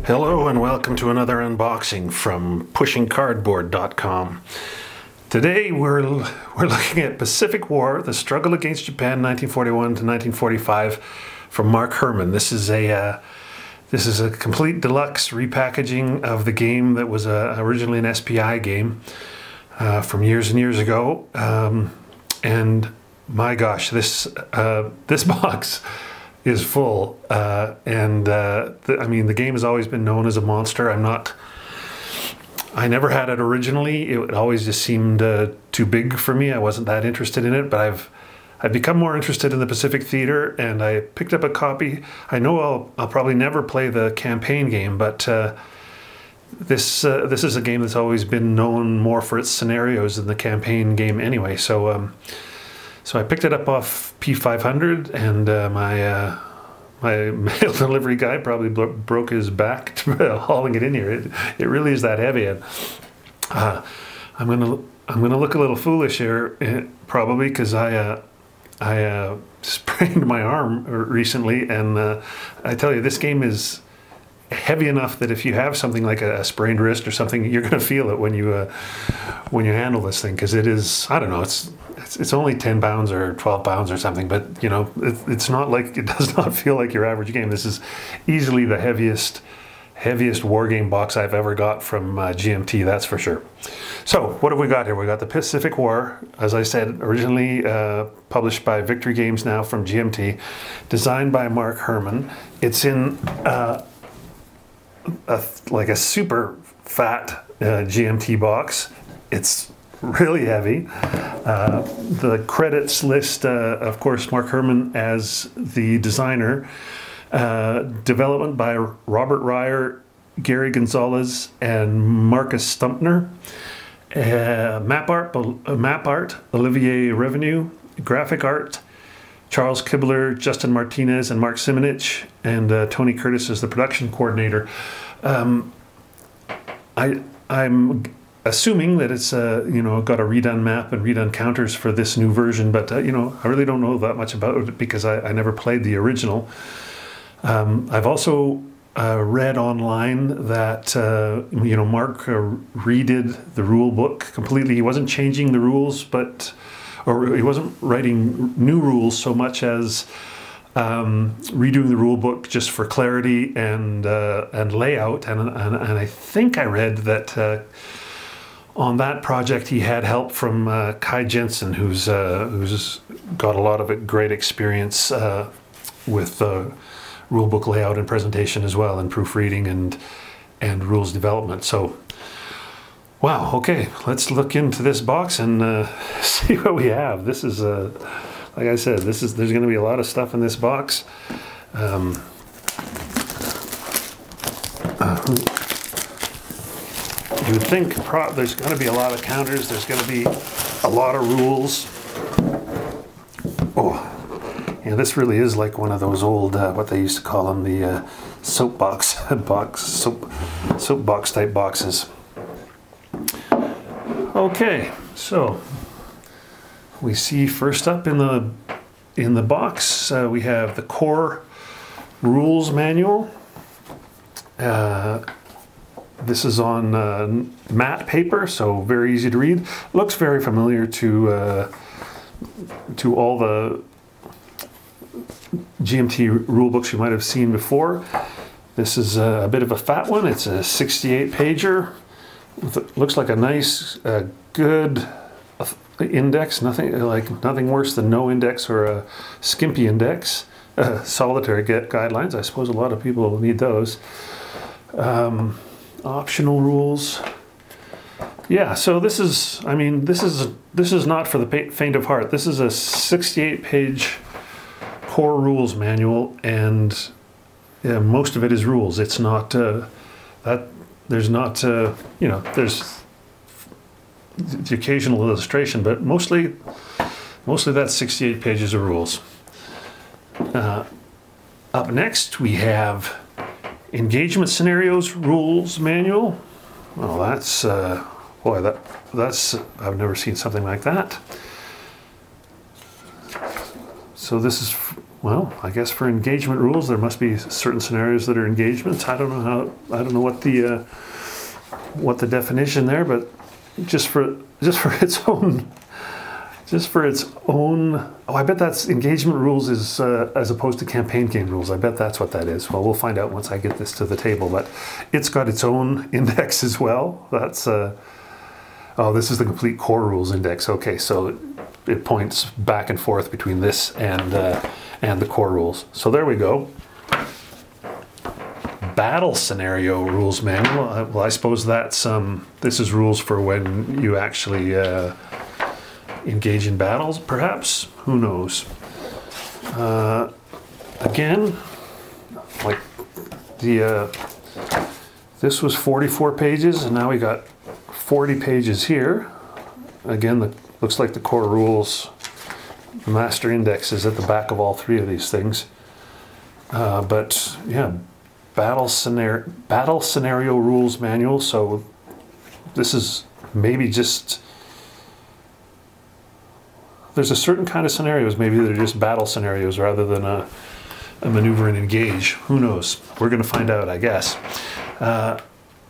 Hello and welcome to another unboxing from pushingcardboard.com. Today we're looking at Pacific War, The Struggle Against Japan 1941 to 1945 from Mark Herman. This is a complete deluxe repackaging of the game that was originally an SPI game from years and years ago. And my gosh, this box is full, I mean, the game has always been known as a monster. I never had it originally. It always just seemed too big for me. I wasn't that interested in it, but I've become more interested in the Pacific Theater, and I picked up a copy. I know I'll probably never play the campaign game, but this is a game that's always been known more for its scenarios than the campaign game anyway. So I picked it up off P500, and my mail delivery guy probably broke his back hauling it in here. It really is that heavy. And I'm gonna look a little foolish here, probably because I sprained my arm recently, and I tell you, this game is heavy enough that if you have something like a sprained wrist or something, you're going to feel it when you handle this thing, because it is, I don't know, it's only 10 pounds or 12 pounds or something, but you know, it's not like, it does not feel like your average game. This is easily the heaviest war game box I've ever got from GMT, that's for sure. So what have we got here? We got the Pacific War, as I said, originally published by Victory Games, now from GMT, designed by Mark Herman. It's in like a super fat GMT box. It's really heavy. The credits list, of course, Mark Herman as the designer. Development by Robert Ryer, Gary Gonzalez, and Marcus Stumpner. Map art, Olivier Revenue. Graphic art, Charles Kibler, Justin Martinez, and Mark Simonich, and Tony Curtis is the production coordinator. I'm assuming that it's you know, got a redone map and redone counters for this new version, but you know, I really don't know that much about it because I never played the original. I've also read online that you know, Mark redid the rule book completely. He wasn't changing the rules, or he wasn't writing new rules so much as redoing the rule book just for clarity and layout. And I think I read that on that project he had help from Kai Jensen, who's got a lot of great experience with rule book layout and presentation as well, and proofreading and rules development. So wow, okay, let's look into this box and see what we have. This is, like I said, there's going to be a lot of stuff in this box. You would think there's going to be a lot of counters, there's going to be a lot of rules. Oh, yeah, this really is like one of those old, what they used to call them, the soapbox type boxes. Okay, so we see first up in the box we have the core rules manual. This is on matte paper, so very easy to read. Looks very familiar to all the GMT rule books you might have seen before. This is a bit of a fat one. It's a 68 pager. Looks like a nice, good index. Nothing worse than no index or a skimpy index. Solitary guidelines. I suppose a lot of people will need those. Optional rules. Yeah. So this is. I mean, this is not for the faint of heart. This is a 68-page core rules manual, and yeah, most of it is rules. It's not that. There's not, you know, there's the occasional illustration, but mostly that's 68 pages of rules. Up next, we have engagement scenarios rules manual. Well, that's boy, that's I've never seen something like that. So this is well, I guess for engagement rules, there must be certain scenarios that are engagements. I don't know what the definition there, but just for its own. Just for its own, oh, I bet that's engagement rules is as opposed to campaign game rules. I bet that's what that is. Well, we'll find out once I get this to the table, but it's got its own index as well. That's, oh, this is the complete core rules index. Okay, so it points back and forth between this and the core rules. So there we go. Battle scenario rules manual. Well, I suppose that's, this is rules for when you actually, engage in battles, perhaps? Who knows? Again, like this was 44 pages, and now we got 40 pages here. Again, looks like the core rules, the master index is at the back of all three of these things. But yeah, battle scenario rules manual. So this is maybe just. There's a certain kind of scenarios, maybe they're just battle scenarios rather than a maneuver and engage. Who knows? We're going to find out, I guess.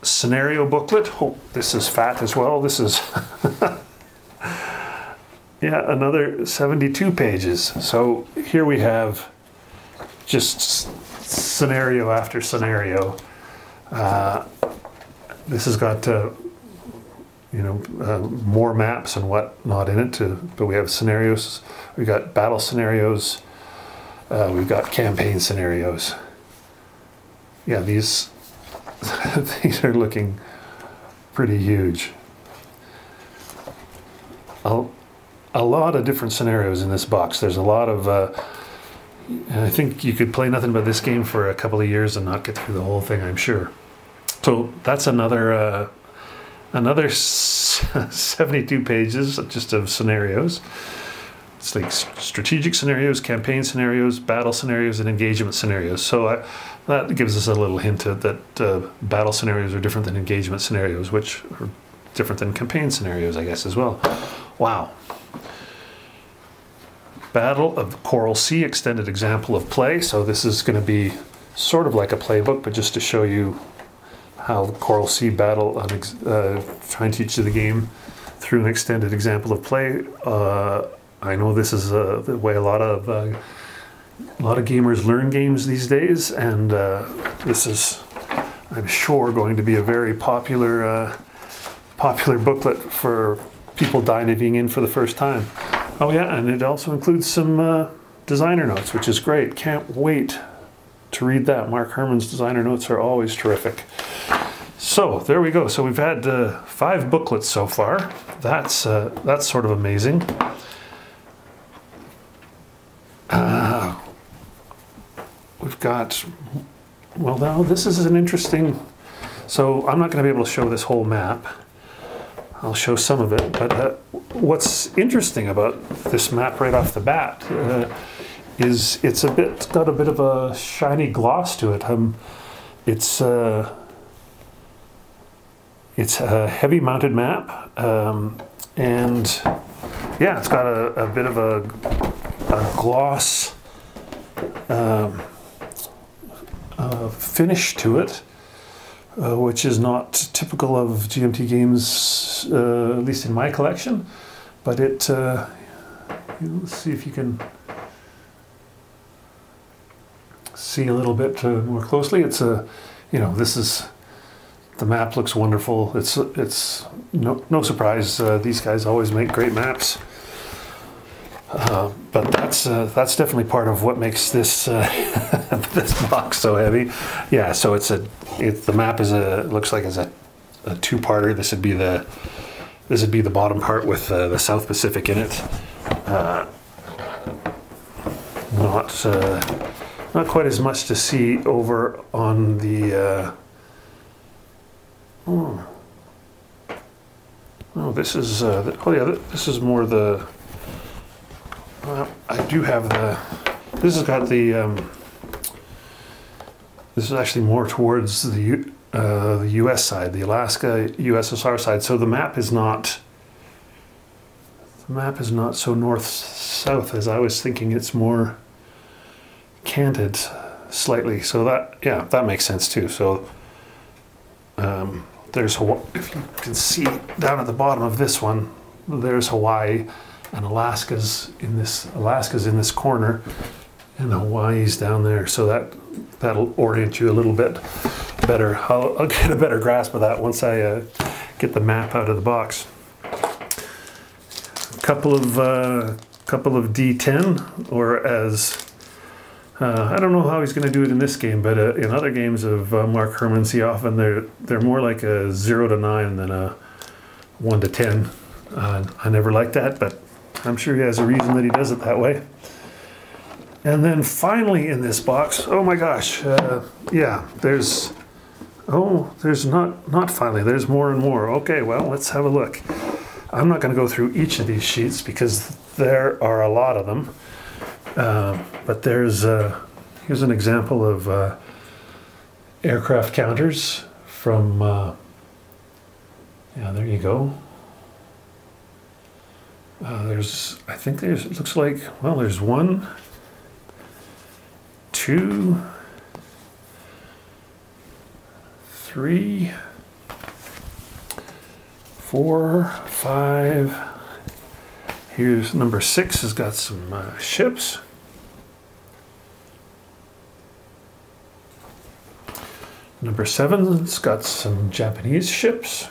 Scenario booklet. Oh, this is fat as well. This is, yeah, another 72 pages. So here we have just scenario after scenario. This has got more maps and whatnot in it, but we have scenarios. We've got battle scenarios. We've got campaign scenarios. Yeah, these are looking pretty huge. A lot of different scenarios in this box. There's a lot of. I think you could play nothing but this game for a couple of years and not get through the whole thing, I'm sure. So that's another 72 pages just of scenarios. It's like strategic scenarios, campaign scenarios, battle scenarios, and engagement scenarios. So that gives us a little hint that battle scenarios are different than engagement scenarios, which are different than campaign scenarios, I guess, as well. Wow. Battle of Coral Sea, extended example of play. So this is going to be sort of like a playbook, but just to show you how the Coral Sea battle, try and teach you the game through an extended example of play. I know this is the way a lot of gamers learn games these days, and this is, I'm sure, going to be a very popular booklet for people diving in for the first time. Oh yeah, and it also includes some designer notes, which is great. Can't wait to read that. Mark Herman's designer notes are always terrific. So there we go. So we've had 5 booklets so far. That's sort of amazing. We've got, well, now this is an interesting, so I'm not going to be able to show this whole map. I'll show some of it, but what's interesting about this map right off the bat is it's got a bit of a shiny gloss to it. It's a heavy mounted map, and yeah, it's got a bit of a gloss finish to it, which is not typical of GMT Games, at least in my collection. But let's see if you can see a little bit more closely. It's this is, the map looks wonderful. It's no surprise. These guys always make great maps. But that's definitely part of what makes this this box so heavy. Yeah, so the map looks like it's a two-parter. This would be the bottom part with the South Pacific in it. Not quite as much to see over on the. This is this is more the. I do have this has got the, this is actually more towards the US side, the Alaska USSR side. So the map is not so north-south as I was thinking. It's more, canted slightly, so that, yeah, that makes sense too. So there's Hawaii, if you can see down at the bottom of this one, there's Hawaii, and Alaska's in this corner, and Hawaii's down there. So that'll orient you a little bit better. I'll get a better grasp of that once I get the map out of the box. Couple of D10, or as I don't know how he's going to do it in this game, but in other games of Mark Herman's, they're more like a 0 to 9 than a 1 to 10. I never liked that, but I'm sure he has a reason that he does it that way. And then finally in this box, oh my gosh, yeah, there's not finally, there's more and more. Okay, well, let's have a look. I'm not going to go through each of these sheets because there are a lot of them. But here's an example of aircraft counters from, yeah, there you go. It looks like, well, there's 1, 2, 3, 4, 5. Here's number 6 has got some ships. Number 7's got some Japanese ships.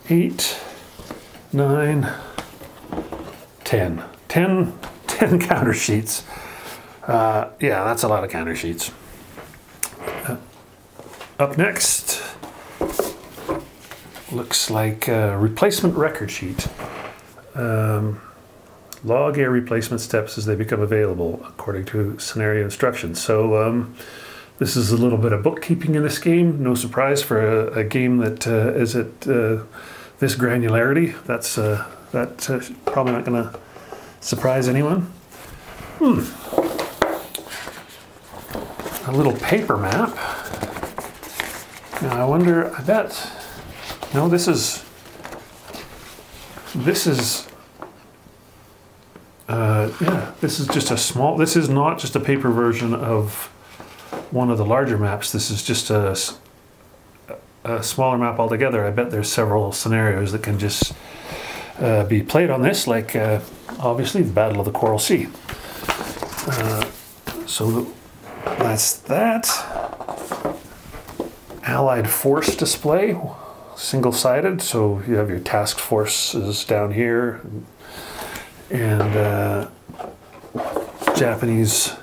8, 9, 10. 10 counter sheets. Yeah, that's a lot of counter sheets. Up next, looks like a replacement record sheet. Log air replacement steps as they become available according to scenario instructions. So this is a little bit of bookkeeping in this game. No surprise for a game that is at this granularity. That's probably not going to surprise anyone. A little paper map. Now I wonder, I bet, no, this is yeah, this is just a small, this is not just a paper version of one of the larger maps. This is just a smaller map altogether. I bet there's several scenarios that can just be played on this, like obviously the Battle of the Coral Sea. So that's that. Allied force display, single-sided, so you have your task forces down here, and Japanese,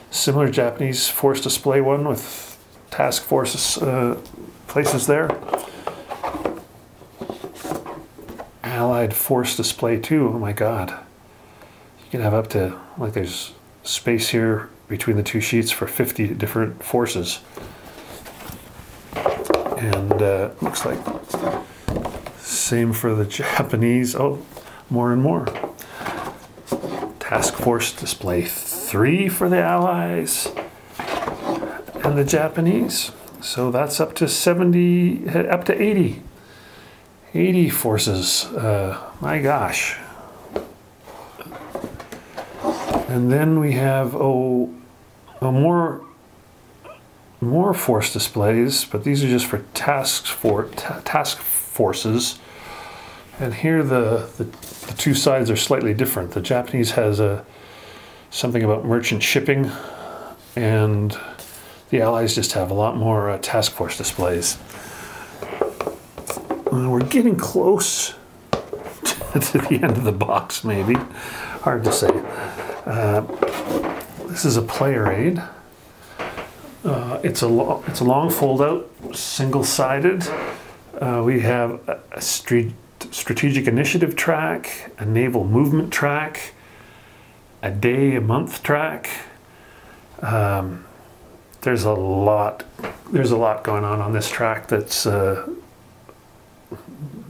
similar Japanese force display one with task forces places there. Allied force display too, oh my god. You can have up to, like, there's space here between the two sheets for 50 different forces. And looks like same for the Japanese. Oh, more and more. Task force display 3 for the Allies and the Japanese. So that's up to 70, up to 80. 80 forces. My gosh. And then we have more force displays, but these are just for task forces. And here the two sides are slightly different. The Japanese has something about merchant shipping, and the Allies just have a lot more task force displays. We're getting close to the end of the box, maybe. Hard to say. This is a player aid. It's a long fold-out, single-sided. We have a strategic initiative track, a naval movement track, a day-a-month track. There's a lot going on this track that's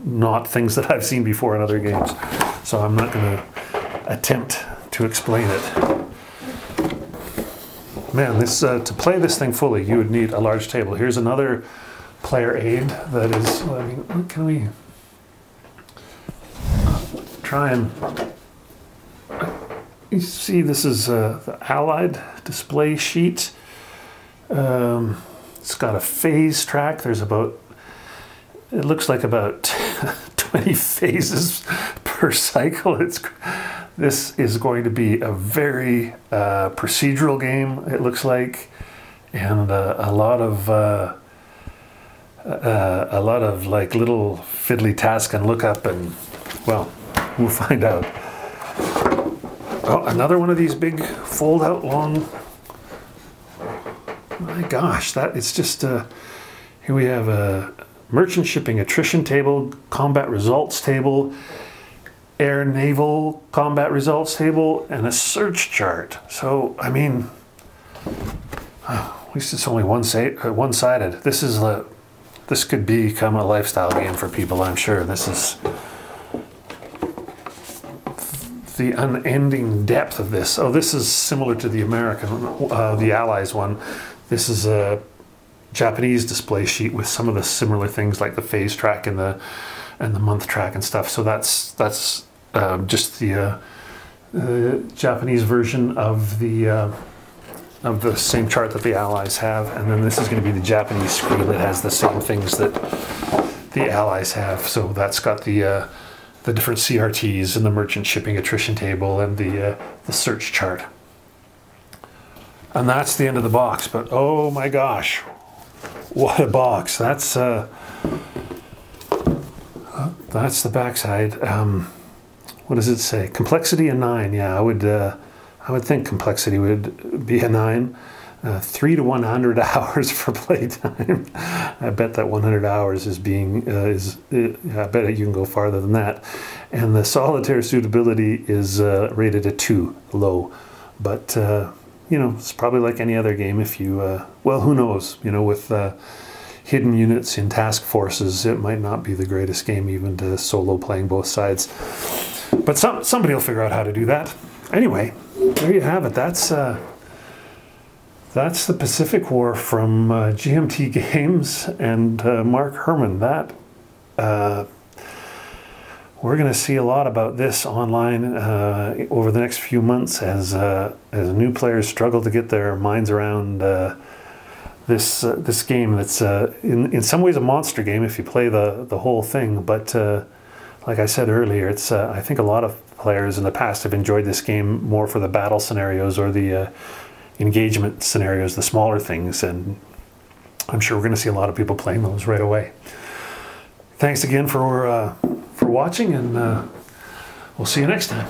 not things that I've seen before in other games. So I'm not going to attempt to explain it. Man, this to play this thing fully, you would need a large table. Here's another player aid that is, I mean, can we try and, You see, this is the Allied display sheet. It's got a phase track. There's about, it looks like about 20 phases per cycle. This is going to be a very procedural game, it looks like, and a lot of like little fiddly tasks and look up, and well, we'll find out. Oh, another one of these big fold out long. My gosh, that it's just here we have a merchant shipping attrition table, combat results table, air naval combat results table, and a search chart. So I mean, at least it's only one-sided. This could become a lifestyle game for people, I'm sure. This is the unending depth of this. Oh, this is similar to the American, the Allies one. This is a Japanese display sheet with some of the similar things like the phase track and the month track and stuff. So that's just the Japanese version of the same chart that the Allies have, and then this is going to be the Japanese screen that has the same things that the Allies have. So that's got the different CRTs and the merchant shipping attrition table and the search chart. And that's the end of the box. But oh my gosh, what a box! That's the backside. What does it say? Complexity a 9. Yeah, I would think complexity would be a 9. 3 to 100 hours for playtime. I bet that 100 hours is I bet you can go farther than that. And the solitaire suitability is rated a 2, low. But you know, it's probably like any other game. If you well, who knows? You know, with hidden units in task forces, it might not be the greatest game even to solo playing both sides. But somebody will figure out how to do that. Anyway, there you have it. That's the Pacific War from GMT Games and Mark Herman. We're going to see a lot about this online over the next few months as new players struggle to get their minds around this game. That's in some ways a monster game if you play the whole thing. But like I said earlier, it's I think a lot of players in the past have enjoyed this game more for the battle scenarios or the engagement scenarios, the smaller things, and I'm sure we're going to see a lot of people playing those right away. Thanks again for watching, and we'll see you next time.